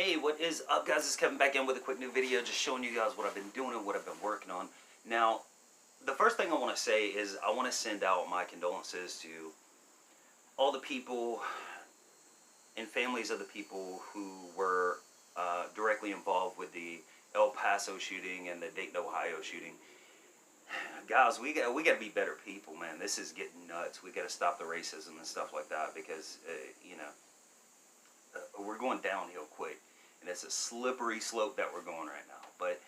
Hey, what is up, guys? It's Kevin back in with a quick new video, just showing you guys what I've been doing and what I've been working on. Now, the first thing I want to say is I want to send out my condolences to all the people and families of the people who were directly involved with the El Paso shooting and the Dayton, Ohio shooting. Guys, we got to be better people, man. This is getting nuts. We got to stop the racism and stuff like that because, we're going downhill quick. And it's a slippery slope that we're going right now. But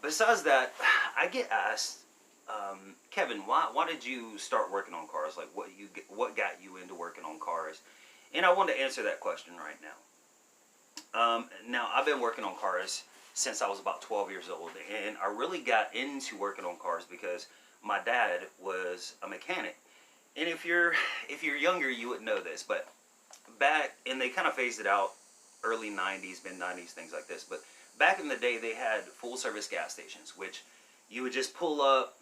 besides that, I get asked, Kevin, why did you start working on cars? Like, what got you into working on cars? And I want to answer that question right now. Now, I've been working on cars since I was about 12 years old, and I really got into working on cars because my dad was a mechanic. And if you're younger, you wouldn't know this, but and they kind of phased it out early 90s, mid 90s, things like this, but back in the day they had full service gas stations, which you would just pull up,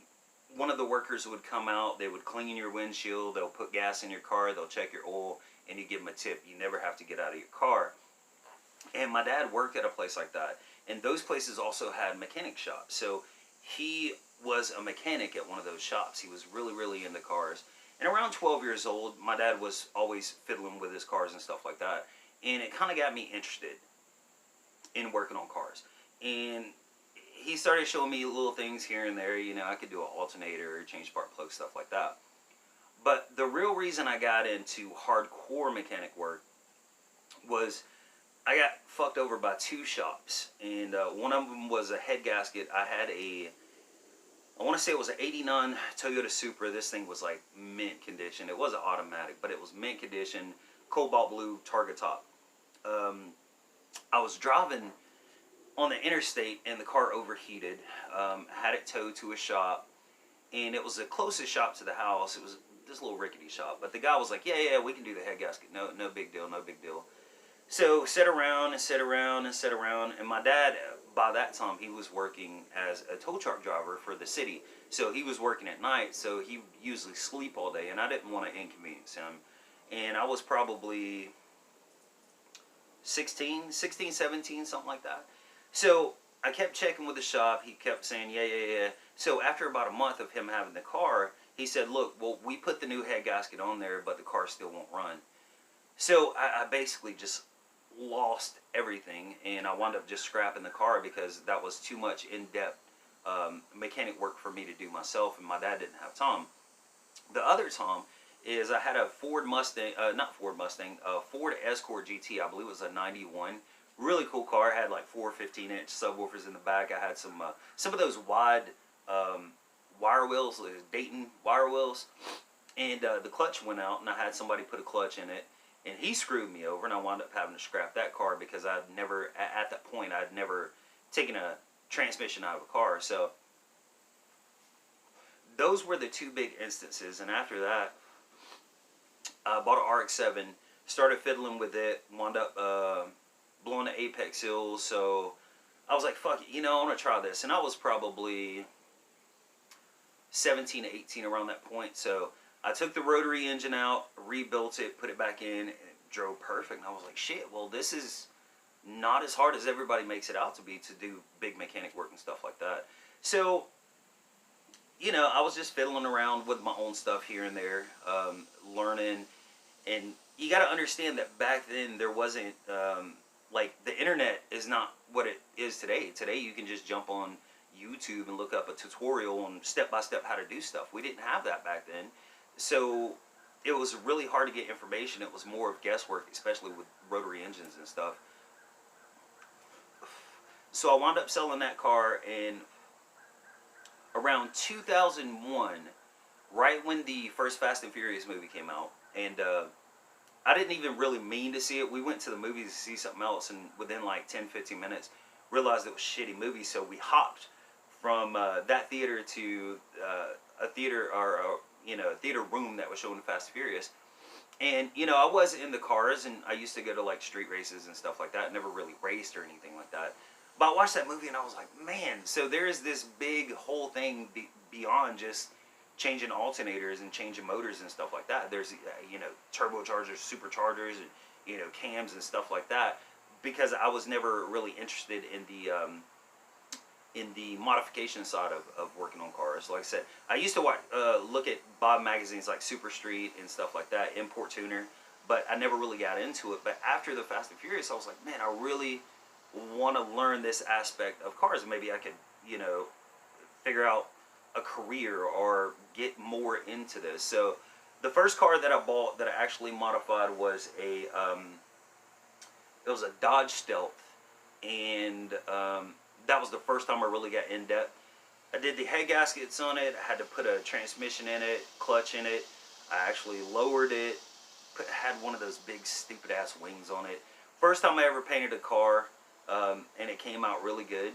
one of the workers would come out, they would clean your windshield, they'll put gas in your car, they'll check your oil, and you give them a tip. You never have to get out of your car. And my dad worked at a place like that, and those places also had mechanic shops. So he was a mechanic at one of those shops. He was really into cars. And around 12 years old, my dad was always fiddling with his cars and stuff like that. And it kind of got me interested in working on cars. And he started showing me little things here and there. You know, I could do an alternator, change spark plug, stuff like that. But the real reason I got into hardcore mechanic work was I got fucked over by two shops. And one of them was a head gasket. I had I want to say it was an 89 Toyota Supra. This thing was like mint condition. It wasn't automatic, but it was mint condition, cobalt blue target top. I was driving on the interstate and the car overheated. Had it towed to a shop, and it was the closest shop to the house. It was this little rickety shop, but the guy was like, yeah, we can do the head gasket. No big deal, no big deal. So sit around, and my dad, by that time, he was working as a tow truck driver for the city. So he was working at night, so he usually sleep all day, and I didn't want to inconvenience him. And I was probably 16, 17, something like that. So I kept checking with the shop. He kept saying, yeah. So after about a month of him having the car, he said, look, well, we put the new head gasket on there, but the car still won't run. So I basically just lost everything, and I wound up just scrapping the car because that was too much in-depth mechanic work for me to do myself, and my dad didn't have time. The other time is I had a Ford Escort GT. I believe it was a 91. Really cool car. I had like 4 15-inch subwoofers in the back. I had some of those wide wire wheels, Dayton wire wheels, and the clutch went out, and I had somebody put a clutch in it, and he screwed me over, and I wound up having to scrap that car because at that point, I'd never taken a transmission out of a car. So those were the two big instances, and after that, I bought an RX-7, started fiddling with it, wound up blowing the apex hills. So I was like, fuck it, I want to try this. And I was probably 17, 18 around that point. So I took the rotary engine out, rebuilt it, put it back in, and it drove perfect. And I was like, shit, well, this is not as hard as everybody makes it out to be to do big mechanic work and stuff like that. So, I was just fiddling around with my own stuff here and there, learning. And you got to understand that back then there wasn't, like, the internet is not what it is today. Today you can just jump on YouTube and look up a tutorial on step-by-step how to do stuff. We didn't have that back then. So it was really hard to get information. It was more of guesswork, especially with rotary engines and stuff. So I wound up selling that car in around 2001, right when the first Fast and Furious movie came out. And I didn't even really mean to see it. We went to the movies to see something else, and within like 10, 15 minutes, realized it was a shitty movie. So we hopped from that theater to a theater, or a theater room that was showing Fast and Furious. And I was in the cars, and I used to go to like street races and stuff like that. Never really raced or anything like that. But I watched that movie, and I was like, man, so there's this big whole thing beyond just changing alternators and changing motors and stuff like that. There's turbochargers, superchargers, and cams and stuff like that. because I was never really interested in the modification side of working on cars. Like I said, I used to watch, look at Bob magazines like Super Street and stuff like that, Import Tuner, but I never really got into it. But after the Fast and Furious, I was like, man, I really want to learn this aspect of cars, and maybe I could, you know, figure out a career or get more into this. So the first car that I bought that I actually modified was it was a Dodge Stealth, and that was the first time I really got in depth. I did the head gaskets on it. I had to put a transmission in it, clutch in it. I actually lowered it. Had one of those big stupid ass wings on it. First time I ever painted a car, and it came out really good.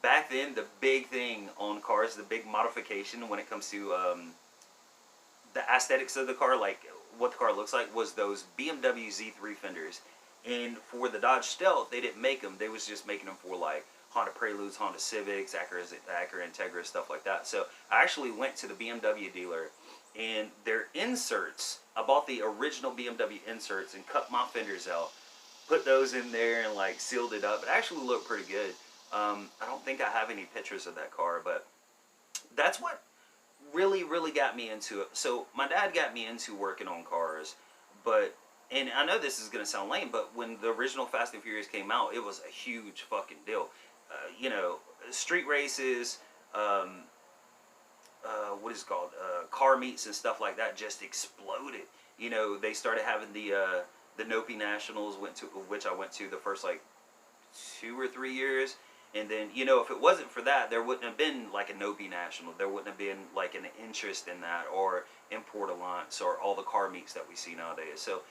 Back then, the big thing on cars, the big modification when it comes to the aesthetics of the car, like what the car looks like, was those BMW Z3 fenders. And for the Dodge Stealth, they didn't make them. They was just making them for like Honda Preludes, Honda Civics, Acura Integra, stuff like that. So I actually went to the BMW dealer, and their inserts, I bought the original BMW inserts and cut my fenders out, put those in there and like sealed it up. It actually looked pretty good. I don't think I have any pictures of that car, but that's what really got me into it. So my dad got me into working on cars, but, and I know this is going to sound lame, but when the original Fast and Furious came out, it was a huge fucking deal. You know, street races, what is it called, car meets and stuff like that just exploded. You know, they started having the Nopi Nationals, which I went to the first like 2 or 3 years. And then, you know, if it wasn't for that, there wouldn't have been like a Nopi National. There wouldn't have been like an interest in that, or Import Alliance, or all the car meets that we see nowadays. So,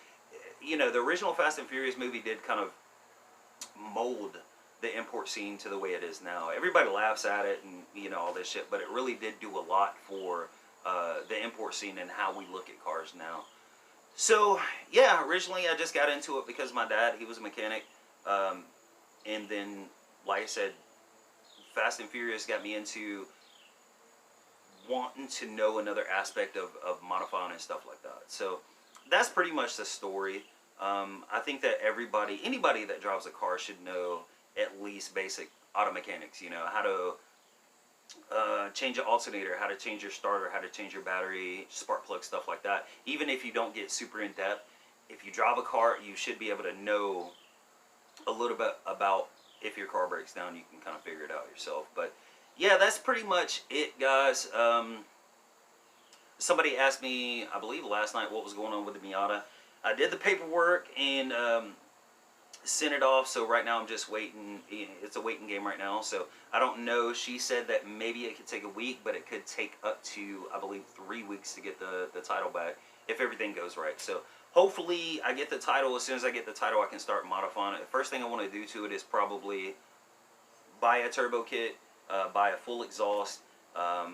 you know, the original Fast and Furious movie did kind of mold the import scene to the way it is now. Everybody laughs at it and, you know, all this shit, but it really did do a lot for the import scene and how we look at cars now. So, yeah, originally I just got into it because my dad, he was a mechanic. And then, like I said, Fast and Furious got me into wanting to know another aspect of modifying and stuff like that. So that's pretty much the story. I think that anybody that drives a car should know at least basic auto mechanics. You know, how to change an alternator, how to change your starter, how to change your battery, spark plug, stuff like that. Even if you don't get super in depth, if you drive a car, you should be able to know a little bit about, if your car breaks down, you can kind of figure it out yourself. But yeah, that's pretty much it, guys. Somebody asked me, I believe last night, what was going on with the Miata. I did the paperwork and sent it off, so right now I'm just waiting. It's a waiting game right now, so I don't know. She said that maybe it could take a week, but it could take up to, I believe, 3 weeks to get the title back, if everything goes right. So hopefully I get the title. As soon as I get the title, I can start modifying it. The first thing I want to do to it is probably buy a turbo kit, buy a full exhaust. I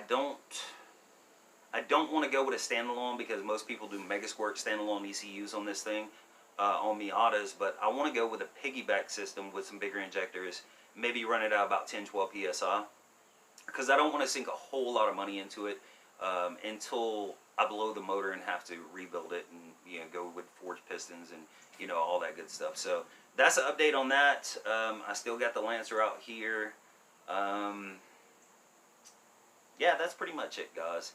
don't want to go with a standalone, because most people do Mega Squirt standalone ECUs on this thing, on Miatas, but I want to go with a piggyback system with some bigger injectors, maybe run it out about 10-12 PSI, because I don't want to sink a whole lot of money into it until I blow the motor and have to rebuild it, and, you know, go with forged pistons and, you know, all that good stuff. So that's an update on that. I still got the Lancer out here. Yeah, that's pretty much it, guys.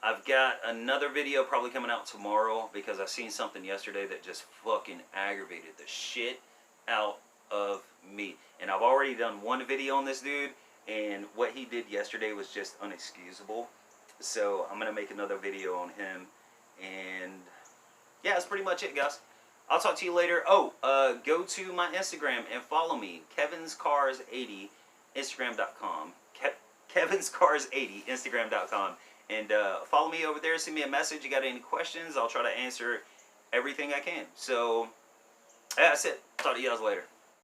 I've got another video probably coming out tomorrow, because I seen something yesterday that just fucking aggravated the shit out of me. And I've already done one video on this dude, and what he did yesterday was just unexcusable. So I'm going to make another video on him. And yeah, that's pretty much it, guys. I'll talk to you later. Oh, go to my Instagram and follow me, kevinscars80, Instagram.com. kevinscars80, Instagram.com. And follow me over there. Send me a message. You got any questions? I'll try to answer everything I can. So, yeah, that's it. Talk to you guys later.